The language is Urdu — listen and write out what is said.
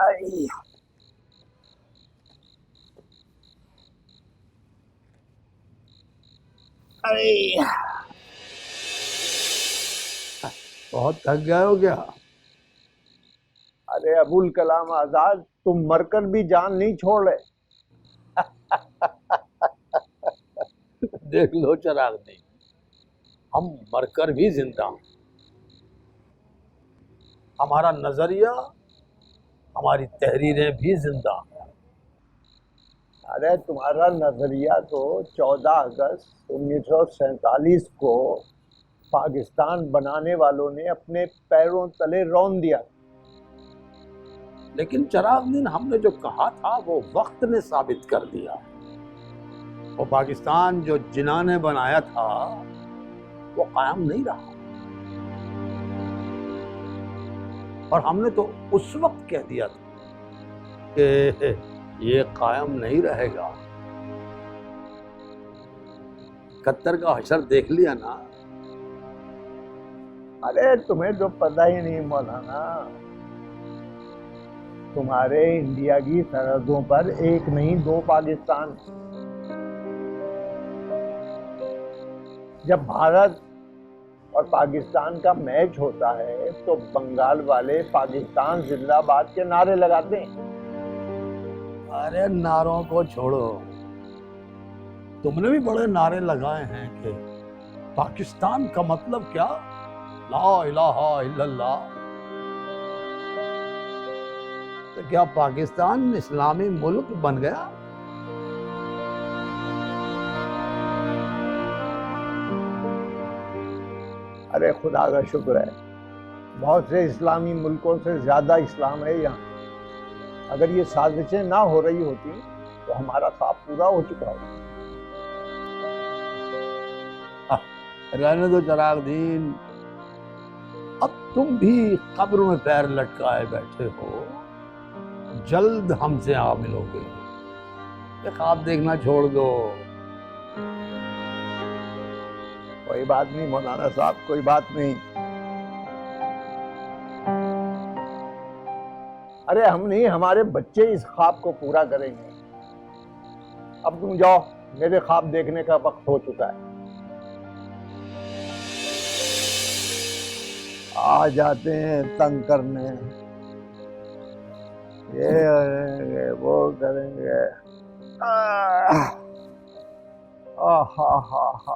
آئی آئی بہت تھک گئے ہو کیا؟ ارے ابوالکلام آزاد، تم مر کر بھی جان نہیں چھوڑ رہے۔ دیکھ لو چراغ نہیں، ہم مر کر بھی زندہ ہیں۔ ہمارا نظریہ، ہماری تحریریں بھی زندہ ہیں۔ ارے تمہارا نظریہ تو 14 اگست 1947 کو پاکستان بنانے والوں نے اپنے پیروں تلے رون دیا۔ لیکن چراغ دن ہم نے جو کہا تھا وہ وقت نے ثابت کر دیا۔ وہ پاکستان جو جناح نے بنایا تھا وہ قائم نہیں رہا، اور ہم نے تو اس وقت کہہ دیا تھا کہ یہ قائم نہیں رہے گا۔ قطر کا حشر دیکھ لیا نا۔ ارے تمہیں تو پتہ ہی نہیں مولانا، تمہارے انڈیا کی سرحدوں پر ایک نہیں 2 پاکستان۔ جب بھارت اور پاکستان کا میچ ہوتا ہے تو بنگال والے پاکستان زندہ باد کے نعرے لگاتے ہیں۔ ارے نعروں کو چھوڑو، تم نے بھی بڑے نعرے لگائے ہیں کہ پاکستان کا مطلب کیا؟ لا الہ الا اللہ۔ تو کیا پاکستان اسلامی ملک بن گیا؟ ارے خدا کا شکر ہے، بہت سے اسلامی ملکوں سے زیادہ اسلام ہے یہاں۔ اگر یہ سازشیں نہ ہو رہی ہوتی تو ہمارا خواب پورا ہو چکا ہوتا۔ رہنے دو چراغ دین، اب تم بھی قبر میں پیر لٹکائے بیٹھے ہو، جلد ہم سے آ ملو گے۔ یہ خواب دیکھنا چھوڑ دو۔ کوئی بات نہیں مولانا صاحب، کوئی بات نہیں۔ ارے ہم نہیں، ہمارے بچے اس خواب کو پورا کریں گے۔ اب تم جاؤ، میرے خواب دیکھنے کا وقت ہو چکا ہے۔ آ جاتے ہیں تنگ کرنے، یہ کریں گے وہ کریں گے۔ ہاں ہاں ہاں ہاں۔